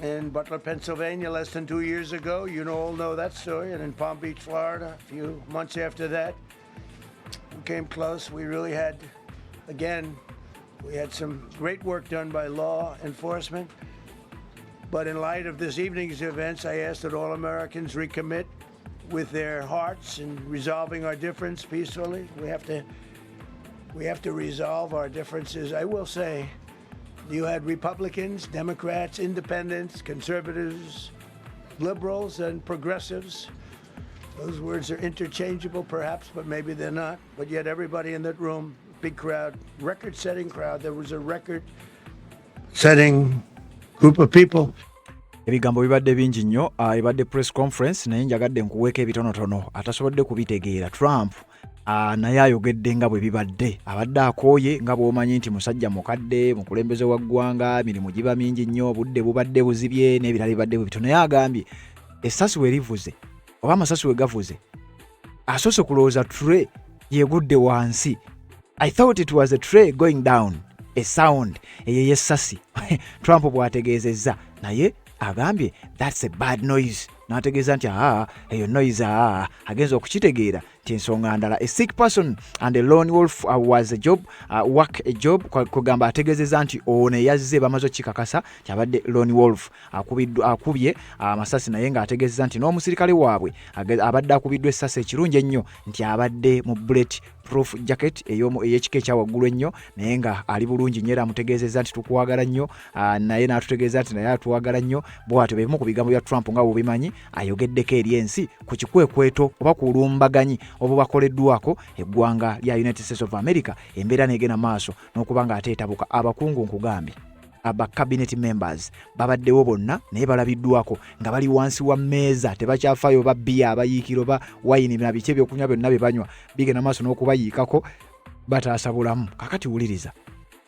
Speaker 7: In Butler, Pennsylvania, less than 2 years ago, you all know that story, and in Palm Beach, Florida, a few months after that, we came close. We really had, again, we had some great work done by law enforcement. But in light of this evening's events, I ask that all Americans recommit with their hearts in resolving our difference peacefully. We have to resolve our differences. I will say, you had Republicans, Democrats, independents, conservatives, liberals, and progressives. Those words are interchangeable, perhaps, but maybe they're not. But yet everybody in that room, big crowd, record-setting crowd. There was a record-setting group of people.
Speaker 1: Ebigambo bibadde bingi nnyo, ebadde press conference naye njagadde nkuweeko ebitonotono atasobodde kubitegeera. Trump naye ayogedde nga bwe bibadde, abadde akooye nga bw'omanyi nti musajja mukadde, mukulembeze wa ggwanga, emirimu giba mingi nnyo, obudde bubadde buzibye n'ebirala bibadde bwe bito. Naye agambye essasi we livuze oba amasasi we gavuze, asoose kulowooza tray yegudde wansi. I thought it was a tray going down, a sound eyo y'essasi. Trump bw'ategeezezza, naye agambye that's a bad noise. N'ategeeza nti eyo noise agenza okukitegeera nti ensonga ndala. A sick person and a lone wolf was a job, work a job. Kugamba ategeezeza nti ono yazze bamaze okikakasa kyabadde lone wolf akubye amasasi, naye ng'ategeezeza nti n'omusirikale waabwe abadde akubiddwa essasi ekirungi ennyo nti abadde mu bullet proof jacket ey'ekika ekya waggulu ennyo, naye nga ali bulungi nnyo. Era amutegeezeza nti tukuwagala nnyo, naye n'atutegeeza nti naye atuwagala nnyo. Bw'atyo bebimu ku bigambo bya Trump nga bw'obimanyi ayogeddeko eri ensi ku kikwekweto oba ku lumbaganyi oba bakoleddwako eggwanga lya United States of America. Embeera negenda maaso n'okuba nga ate etabuka. Abakungu nkugambye, aba cabinet members babaddewo bonna naye balabiddwako nga bali wansi wa mmeeza, tebakyafaayo ba bbiya abayiikiro ba wayini na biki ebyokunywa byonna bye banywa, bigenda maaso n'okubayiikako bataasa bulamu. Kakati wuliriza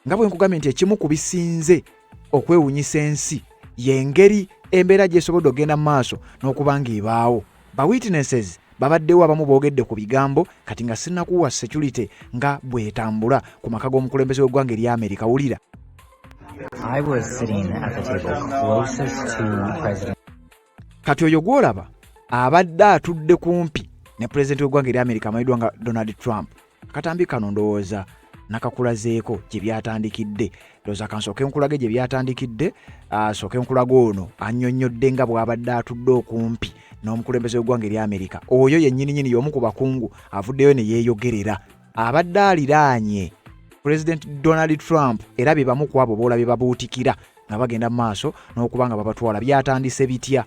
Speaker 1: nga bwe nkugambye nti ekimu ku bisinze okwewunyisa ensi y'engeri embeera gy'esobodde okgenda mu maaso n'okuba ng'ebaawo. Ba witnesses babaddewo abamu boogedde ku bigambo, kati nga sinnakuwa security nga bw'etambula ku maka g'omukulembeze w'eggwanga erya Amerika. Wulira.
Speaker 8: I was sitting at the table closest to President.
Speaker 1: Kati oyo gw'olaba abadde atudde kumpi ne pulezidenti w'eggwanga erya Amerika amanyiddwa nga Donald Trump. Akatambi kano ndowooza nakakulazeeko gye byatandikidde. Ndowooza kansooke nkulage gye byatandikidde, sooke nkulaga ono annyonnyodde nga bw'abadde atudde okumpi n'omukulembeze w'eggwanga erya Amerika. Oyo yennyini y'omu ku bakungu avuddeyo ne yeeyogerera. Abadde aliraanye President Donald Trump, era bye bamu ku abo boolabye babuutikira nga bagenda mu maaso n'okuba nga babatwala. Byatandise bitya?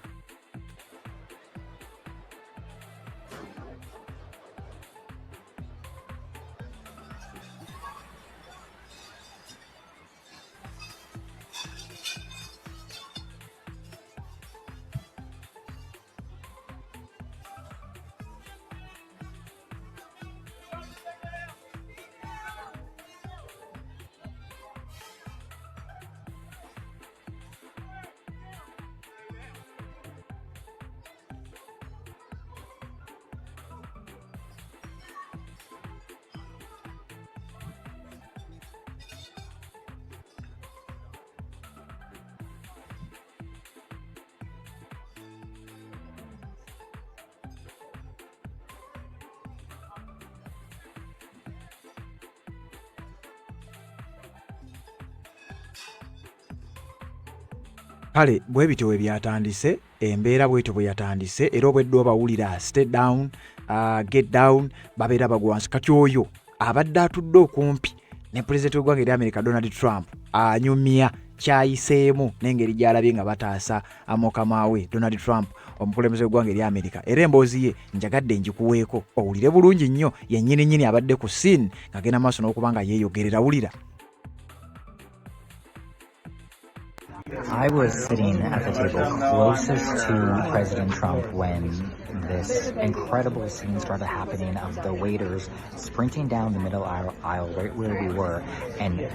Speaker 1: kale bwe bityo we byatandise, embeera bwetyo bwe yatandise, era obwedde obawulira stay down, get down, babeera bagwa wansi. Kati oyo abadde atudde okumpi ne pulezidenti w'eggwanga erya Amerika Donald Trump anyumya kyayiseemu n'engeri gy'alabye nga bataasa mukama we Donald Trump omukulembeze w'eggwanga erya Amerika. Era emboozi ye njagadde njikuweeko owulire bulungi nnyo, yennyini nnyini abadde ku scene ng'agenda maaso n'okuba nga yeeyogerera. Wulira.
Speaker 8: I was sitting at the table closest to President Trump when this incredible scene started happening of the waiters sprinting down the middle aisle right where we were and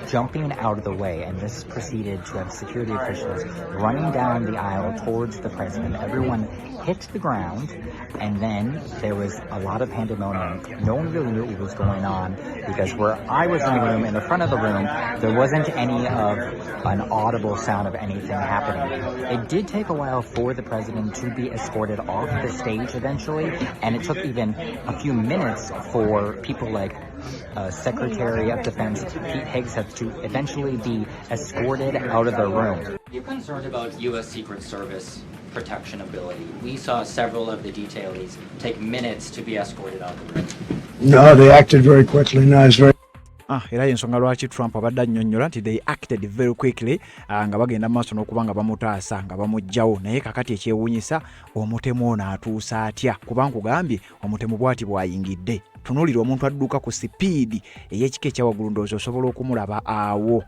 Speaker 8: jumping out of the way. And this proceeded to have security officials running down the aisle towards the president. Everyone hit the ground, and then there was a lot of pandemonium. No one really knew what was going on because where I was in the room, in the front of the room, there wasn't any of an audible sound of anything happening. It did take a while for the president to be escorted off the stage eventually, and it took even a few minutes for people like Secretary of Defense Pete Hegseth to eventually be escorted out of the room.
Speaker 9: You're concerned about U.S. Secret Service protection ability. We saw several of the detainees take minutes to be escorted out of the room.
Speaker 7: No, they acted very quickly. No, it's very
Speaker 1: Era y'ensonga lwaki Trump abadde annyonnyola nti they acted very quickly nga bagenda maaso n'okuba nga bamutaasa nga bamuggyawo. Naye kakati ekyewuunyisa omutemu ono atuusa atya? Kuba nkugambye omutemu bw'ati bw'ayingidde. Tunuulira omuntu adduka ku sipiidi ey'ekika ekyawaggulu ndowooza osobola okumulaba awo.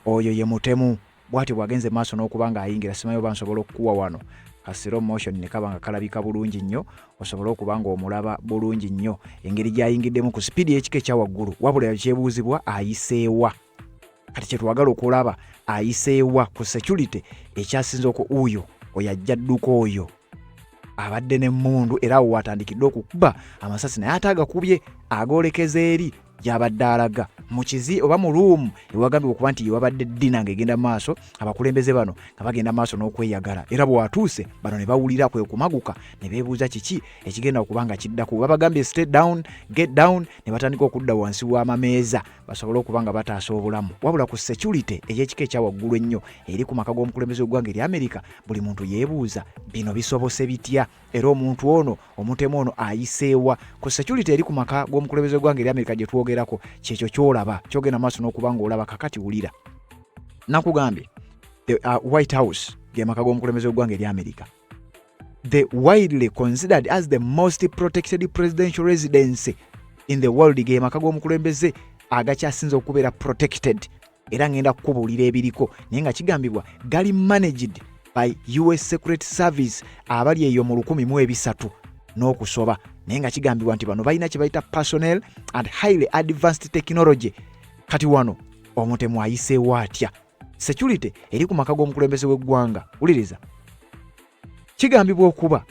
Speaker 1: Oyo ye mutemu. Bw'ati bw'agenze maaso n'okuba nga ayingira. Simanyi oba nsobola okukuwa wano ka slow motion ne kaba nga kalabika bulungi nnyo, osobola okuba nga omulaba bulungi nnyo engeri gy'ayingiddemu ku sipiidi y'ekika ekyawaggulu. Wabula kyebuuzibwa ayiseewa. Kati kye twagala okulaba ayiseewa ku security ekyasinze uyo oyajja dduka oyo abadde n'emmundu, era awo watandikidde okukuba amasasi naye ate agakubye agoolekeza eri gy'abadde alaga mu kizi oba mu luumu ewagambibwa okuba nti yewabadde ddina ng'egenda maaso, abakulembeze bano nga bagenda maaso n'okweyagala. Era bw'atuuse bano ne bawulira kwe kumaguka ne beebuuza kiki ekigenda okuba nga kiddako. Babagambye stay down, get down, ne batandika okudda wansi w'amameeza basobole okuba nga bataasa obulamu. Wabula ku security ey'ekika ekyawaggulu ennyo eri ku maka g'omukulembeze w'eggwanga erya Amerika, buli muntu yeebuuza bino bisobose bitya? Era omuntu ono omutemu ono ayiseewa ku security eri ku maka g'omukulembeze w'eggwanga erya Amerika gye twogerako. Kyekyo kyolaba kyogenda maaso n'okuba ng'olaba. Kakati wulira, nakugambye the White House ge maka g'omukulembeze w'eggwanga erya Amerika, the widely considered as the most protected presidential residence in the world, ge maka g'omukulembeze agakyasinze okubeera protected. Era ngenda kukubuulira ebiriko, naye nga kigambibwa gali managed by US Secret Service abali eyo mu 1300 n'okusoba. Naye nga kigambibwa nti bano balina kye bayita personnel and highly advanced technology. Kati wano omutemu ayiseewo atya? Security eri ku maka g'omukulembeze w'eggwanga, wuliriza, kigambibwa okuba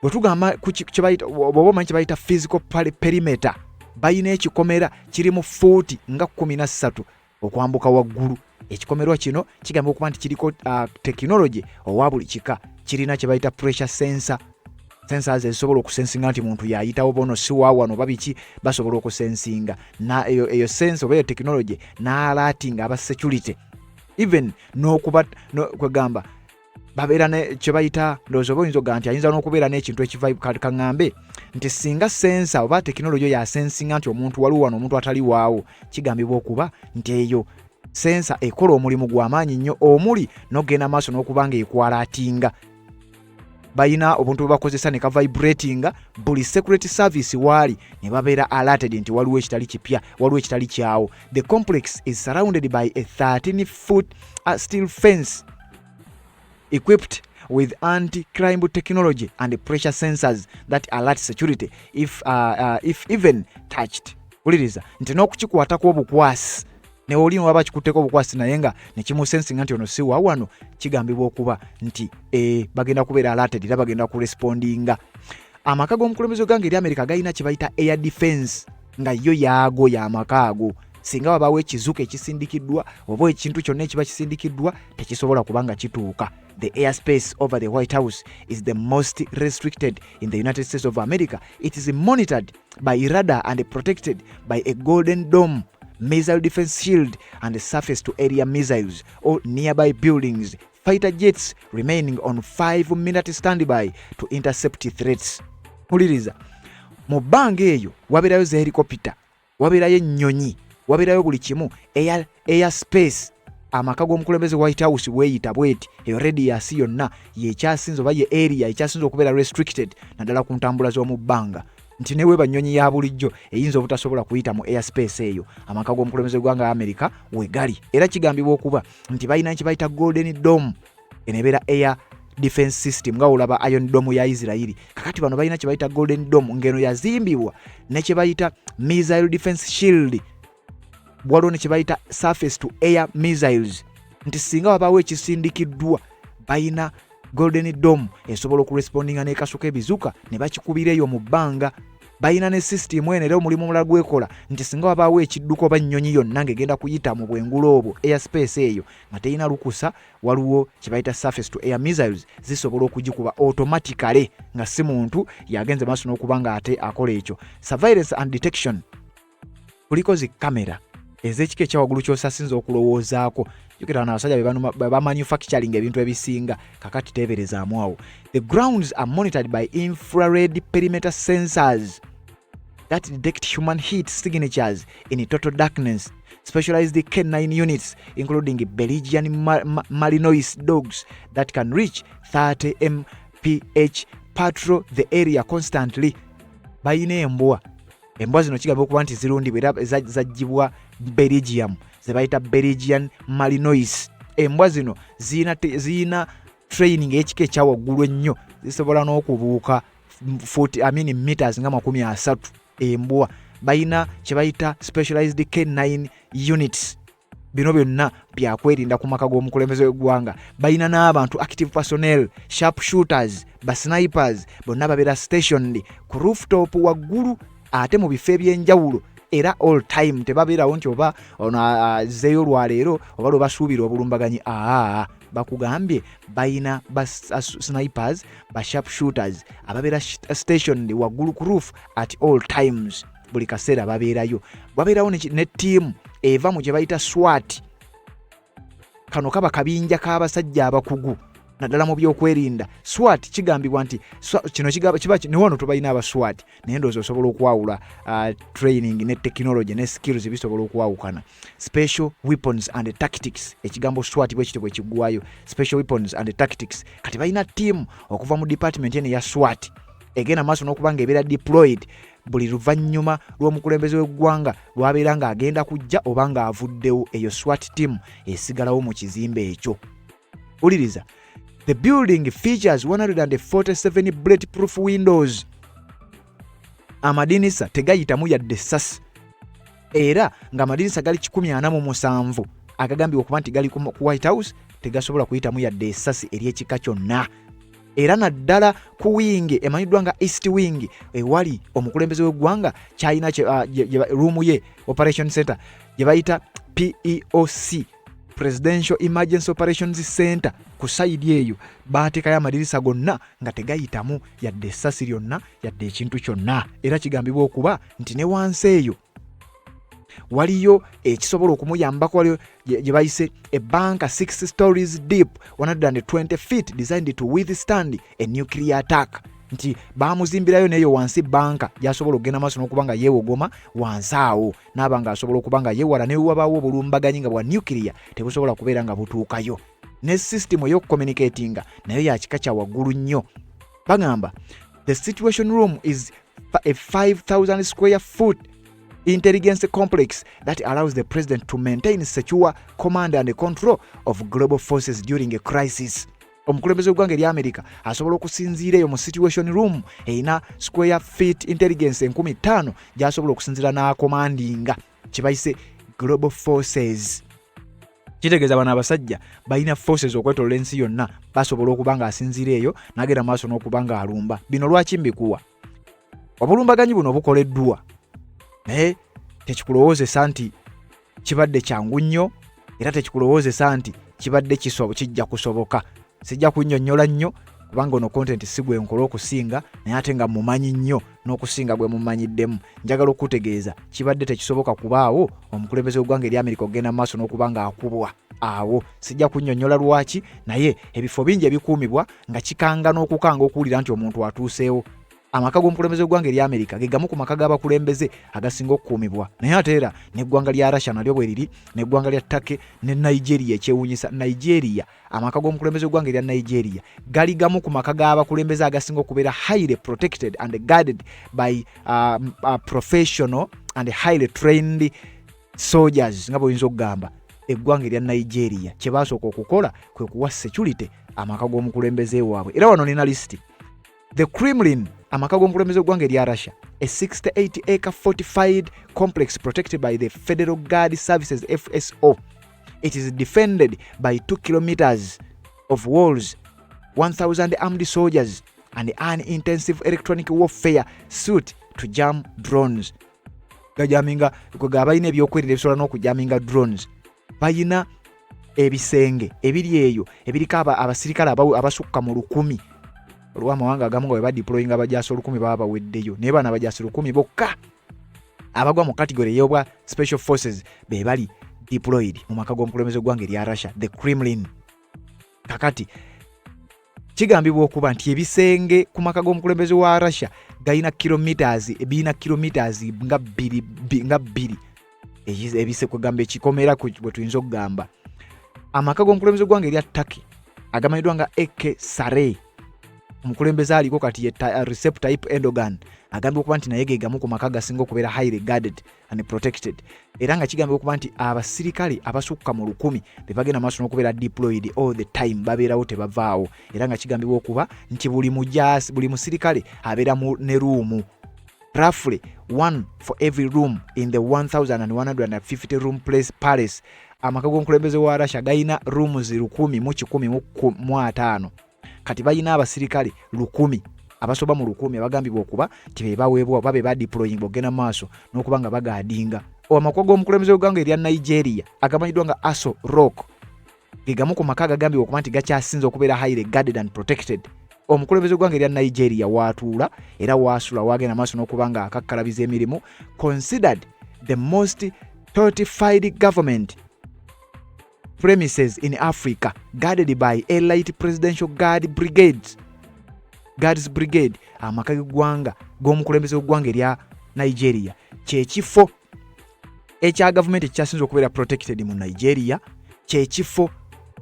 Speaker 1: bwe tugamba bw'oba omanyi kye bayita physical perimeter, balina ekikomera kiri mu fuuti nga 13 okwambuka waggulu. Ekikomerwa kino kigambibwa okuba nti kiriko technology owa buli kika. Kirina kye bayita pressure sensor, sensors ezisobola okusensinga nti muntu yayitawo bono si waawano babiki, basobola okusensinga na eyo sense oba eyo technology n'alatinga aba security even n'okuba kwegamba babeera ne kye bayita ndowooza oba oyinza ogaa nti ayinza n'okubeera n'ekintu ekiva kaŋŋambe nti singa sensa oba technology yasensinga nti omuntu waliwo wano omuntu atali waawo, kigambibwa okuba nti eyo sensa ekola omulimu gw'amaanyi nnyo omuli n'okugenda maaso n'okuba nga ekwalatinga. Bayina obuntu bwe bakozesa ne ka vibratinga buli security service waali ne babeera alerted nti waliwo ekitali kipya, waliwo ekitali kyawo. The complex is surrounded by a 13-foot steel fence equipped with anti-crime technology and pressure sensors that alert security if even touched. Uliriza nti n'okukikwatako obukwasi ne oli waba kikutteko obukwasi naye nga ne kimusensinga nti ono si wawano, kigambibwa okuba nti bagenda kubeera alerted era bagenda kurespondinga. Amaka g'omukulembeze w'eggwanga erya Amerika galina kye bayita air defense nga yo yaago y'amaka ago. Singa wabaawo ekizuuka ekisindikiddwa oba ekintu kyonna ekiba kisindikiddwa tekisobola kubanga kituuka. The airspace over the White House is the most restricted in the United States of America. It is monitored by radar and protected by a golden dome missile defense shield and surface to area missiles or nearby buildings fighter jets remaining on 5-minute standby to intercept threats. Muliriza, mu bbanga eyo waberayo za helicopter, waberayo ennyonyi, waberayo buli kimu, air space. Amaka g'omukulembeze White House weeyita bweti, eyo radius yonna yekyasinze oba ye area ekyasinze okubeera restricted naddala ku ntambula z'omu bbanga, nti newe banyonyi ya bulijjo eyinza obutasobola kuyita mu airspace eyo amaka g'omukulembeze gwanga America we gali. Era kigambibwa okuba nti balina kye bayita Golden Dome, enebeera air defense system nga olaba Iron Dome ya Israeli. Kakati bano balina kye bayita Golden Dome ngeno yazimbibwa ne kye bayita missile defense shield, waliwo ne kye bayita surface to air missiles, nti singa wabaawo ekisindikiddwa balina Golden Dome esobola okurespondinga n'ekasuka ebizuka ne bakikubira eyo mu bbanga. Balina ne system eno era omulimu omulala gwekola nti singa wabaawo ekidduka oba nnyonyi yonna ng'egenda kuyita mu bwengulu obwo airspace eyo nga terina lukusa, waliwo kye bayita surface to air missiles zisobola okugikuba automatically nga si muntu yagenze maaso n'okuba nga ate akola ekyo. Surveillance and detection, kuliko zi kamera ez'ekika ekyawaggulu ky'osasinza okulowoozaako. Jukira n'abasajja be manufacturing ebintu ebisinga, kakati teeberezaamu awo. The grounds are monitored by infrared perimeter sensors that detect human heat signatures in total darkness. Specialized K9 units, including Belgian Malinois dogs that can reach 30 mph, patrol the area constantly. Bayina embwa zino kigamba okuba nti zirundibwa era zaggyibwa Belgium, ze bayita Belgian Malinois. Embwa zino ziyina training ekika ekyawaggulu ennyo, zisobola n'okubuuka meters nga 30. Embwa bayina kye bayita specialized K9 units. Bino byonna byakwerinda ku maka g'omukulembeze w'eggwanga. Bayina n'abantu active personnel, sharp shooters, snipers, bonna babeera stationed ku rooftop waggulu ate mu bifo ebyenjawulo, era all time tebabeerawo nti oba ono azzeeyo olwaleero oba lwe basuubira obulumbaganyi. Bakugambye bayina snipers, sharp shooters ababeera stationed waggulu ku roof at all times, buli kaseera babeerayo. Babeerawo ne ttiimu eva mu gye bayita SWAT. Kano kaba kabinja k'abasajja abakugu naddala mu byokwerinda. SWAT kigambibwa nti kino kiba ne wano tubalina aba SWAT naye ndowooza osobola okwawula training ne technology ne skills bisobola okwawukana. Special weapons and tactics, ekigambo SWAT bwe kiti bwe kiggwayo, special weapons and tactics. Kati balina ttiimu okuva mu department eno ya SWAT egenda maaso n'okuba ng'ebeera deployed buli luvannyuma lw'omukulembeze w'eggwanga lwabeera ng'agenda kujja oba ng'avuddewo. Eyo SWAT team esigalawo mu kizimbe ekyo. Uliriza, the building features 147 bulletproof windows. Amadinisa tegayitamu yadde essasi, era ng'amadinisa gali 147 agagambibwa okuba nti gali ku White House tegasobola kuyitamu yadde essasi ery'ekika kyonna. Era naddala ku wing emanyiddwa nga East Wing ewali omukulembeze w'eggwanga kyalina room ye operation center gye bayita PEOC, Presidential Emergency Operations Center. Ku side eyo bateekayo amadirisa gonna nga tegayitamu yadde essasi lyonna yadde ekintu kyonna. Era kigambibwa okuba nti ne wansi eyo waliyo ekisobola okumuyambako, waliyo gye bayise a bunker 6 stories deep 120 feet designed to withstand a nuclear attack. Nti bamuzimbirayo neyo wansi banka gyasobola okugenda maaso n'okuba nga yeewogoma wansi awo n'aba nga asobola okuba nga yeewala ne wabaawo obulumbaganyi nga bwa nuclear tebusobola kubeera nga butuukayo. Ne system ey'okucommunicatinga nayo ya kika kya waggulu nnyo. Bagamba the situation room is a 5,000 square foot intelligence complex that allows the president to maintain secure command and control of global forces during a crisis. Omukulembeze w'eggwanga erya America asobola okusinziira eyo mu situation room erina square feet intelligence 5,000 gy'asobola okusinziira n'akomandinga kye bayise global forces. Kitegeeza bano abasajja balina forces okwetoolola ensi yonna, basobola okuba nga asinziira eyo n'agenda maaso n'okuba nga alumba. Bino lwaki mbikuwa? Obulumbaganyi buno bukoleddwa naye tekikulowoozesa nti kibadde kyangu nnyo, era tekikulowoozesa nti kibadde kijja kusoboka. Sijja kunnyonnyola nnyo kubanga ono content sigwe nkola okusinga naye ate nga mumanyi nnyo n'okusinga gwe mumanyiddemu. Njagala okutegeeza kibadde tekisoboka kubaawo omukulembeze w'eggwanga erya Amerika ogenda maaso n'okubanga akubwa awo. Sijja kunnyonnyola lwaki, naye ebifo bingi ebikuumibwa nga kikanga n'okukanga okuwulira nti omuntu atuuseewo. Amaka g'omukulembeze w'eggwanga erya Amerika ge gamu ku maka g'abakulembeze agasinga okukuumibwa. Naye ate era n'eggwanga lya Russia nalyo bwe liri, n'eggwanga lya Turkey ne Nigeria ekyewuunyisa. Nigeria, amaka g'omukulembeze w'eggwanga erya Nigeria gali gamu ku maka g'abakulembeze agasinga okubeera highly protected and guarded by professional and highly trained soldiers nga bw'oyinza okugamba. Eggwanga erya Nigeria kye baasooka okukola kwe kuwa security amaka g'omukulembeze waabwe. Era wano nina listi. The Kremlin, amaka g'omukulembeze w'eggwanga erya Russia, a 68-acre fortified complex protected by the Federal Guard Services FSO. It is defended by 2 kilometers of walls, 1,000 armed soldiers, and an intensive electronic warfare suit to jam drones. Gajaminga kugabayina ebyokwerinda ebisobola n'okujaminga drones. Bayina ebisenge ebiri eyo ebiriko abasirikale abasukka mu 1,000. Olw'amawanga agamu nga bwe badeployinga abajaasi 1,000 baba baweddeyo, naye bano abajaasi 1,000 bokka abagwa mu category ey'obwa special forces be bali deployed mu maka g'omukulembeze w'eggwanga erya Russia, the Kremlin. Kakati kigambibwa okuba nti ebisenge ku maka g'omukulembeze wa Russia galina kilometers nga 2 ebise kugamba ekikomera bwe tuyinza okugamba. Amaka g'omukulembeze w'eggwanga erya Turkey agamanyiddwa nga Eke Sarey, omukulembeze aliko kati ye Recep Tayyip Erdogan, agambye okuba nti naye ge gamu ku maka gasinga okubeera highly guarded and protected. Era nga kigambye okuba nti abasirikale abasukka mu 1,000 be bagenda maaso n'okubeera deployed all the time, babeerawo tebavaawo. Era nga kigambibwa okuba nti buli musirikale abeera ne ruumu, roughly one for every room in the 1,150 room palace. Amaka g'omukulembeze wa Russia gayina rooms 1,115. Kati bayina abasirikale 1,000 abasoba mu 1,000 abagambibwa okuba tibebaweebwa babe ba deploying bogena maaso n'okubanga bagaadinga. Amaka g'omukulembeze w'eggwanga erya Nigeria agamanyiddwa nga Aso Rock ge gamu ku maka agagambibwa okuba nti gakyasinze okubeera highly guarded and protected. Omukulembeze w'eggwanga erya Nigeria waatuula era waasula wagenda maaso n'okubanga akakkalabiza emirimu, considered the most fortified government premises in Africa, guarded by elite presidential guards brigade. Amaka g'eggwanga g'omukulembeze w'eggwanga erya Nigeria kyekifo ekya gavumenti ekyasinze okubeera protected mu Nigeria, kyekifo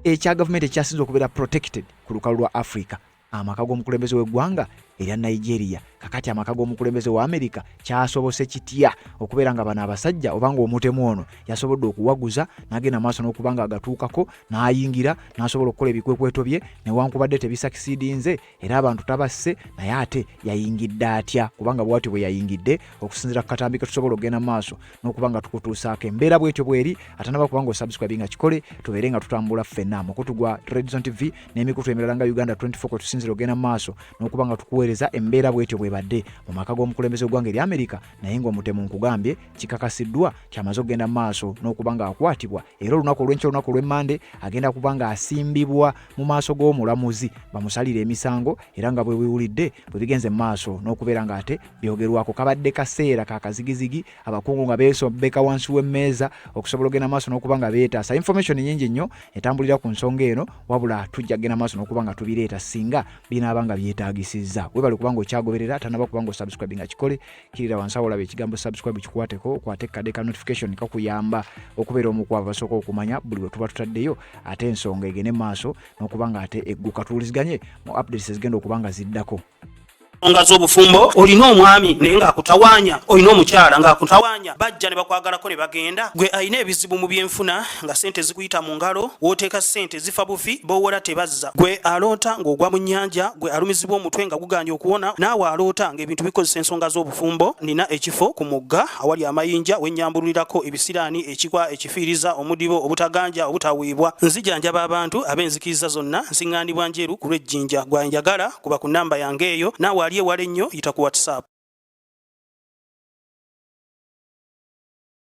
Speaker 1: ekya gavumenti ekyasinze okubeera protected ku lukalu lwa Africa. Amaka g'omukulembeze w'eggwanga erya Nigeria. Kakati amaka g'omukulembeze wa Amerika kyasobose kitya okubeera nga bano abasajja obanga Omutemu ono yasobodde okuwaguza n'agenda maaso n'okubanga agatuukako n'ayingira n'asobola okukola ebikwekweto bye newankubadde tebisakisiidinze era abantu tabasse, naye ate yayingidde atya? Kubanga bw'atyo bwe yayingidde okusinziira ku katambi ke tusobola okugenda maaso n'okubanga tukutuusaako embeera bw'etyo bw'eri. Ate naba kubanga osubscribe nga kikole tubeere nga tutambula ffenna mukutu gwa Red Zone TV n'emikutu emirala nga Uganda 24 kwe tusinzira okugenda maaso n'okubanga tukuweereza embeera bw'etyo bwebadde mu maka g'omukulembeze w'eggwanga erya Amerika. Naye ng'Omutemu nkugambye kikakasiddwa kyamaze okugenda maaso n'okubanga akwatibwa, era olunaku olw'Emmande agenda kubanga asimbibwa mu maaso g'omulamuzi bamusalire emisango, era nga bwe biwulidde bwe bigenze maaso n'okubeera nga ate byogerwako. Kabadde kaseera ka kazigizigi, abakungu nga beesobbeka wansi w'emmeeza okusobola okugenda maaso n'okubanga beetaasa. Information nyingi nnyo etambulira ku nsonga eno, wabula tujja kugenda maaso n'okubanga tubireeta singa binaabanga byetaagisizza. Webale kubanga okyagoberera, tanaba kubanga osubscribe nga kikole, kirira wansi awo olaba ekigambo subscribe kikwateko, kwate kadde ka notification kakuyamba okubeera omu ku abasooka okumanya buli bwe tuba tutaddeyo, ate ensonga egende maaso n'okubanga ate egguka tuwuliziganye mu updates ezigenda okubanga ziddako.
Speaker 3: Ensonga z'obufumbo, olina omwami naye ng'akutawaanya, olina omukyala ng'akutawaanya, bajja ne bakwagalako ne bagenda. Gwe alina ebizibu mu byenfuna nga ssente zikuyita mu ngalo, w'oteeka ssente zifa bufi, b'owola tebazza. Gwe aloota ng'ogwa mu nnyanja, gwe alumizibwa omutwe nga guganye okuwona, naawe aloota ng'ebintu bikozesa ensonga z'obufumbo. Nina ekifo ku mugga awali amayinja wennyambululirako ebisiraani, ekikwa, ekifiiriza, omudibo, obutaganja, obutaweebwa. Nzijanjaba abantu ab'enzikiriza zonna, nsiŋŋaanibwa njeru ku lw'ejjinja. Gwanjagala kuba ku nnamba yange eyo, naawe ewala ennyo yita ku WhatsApp.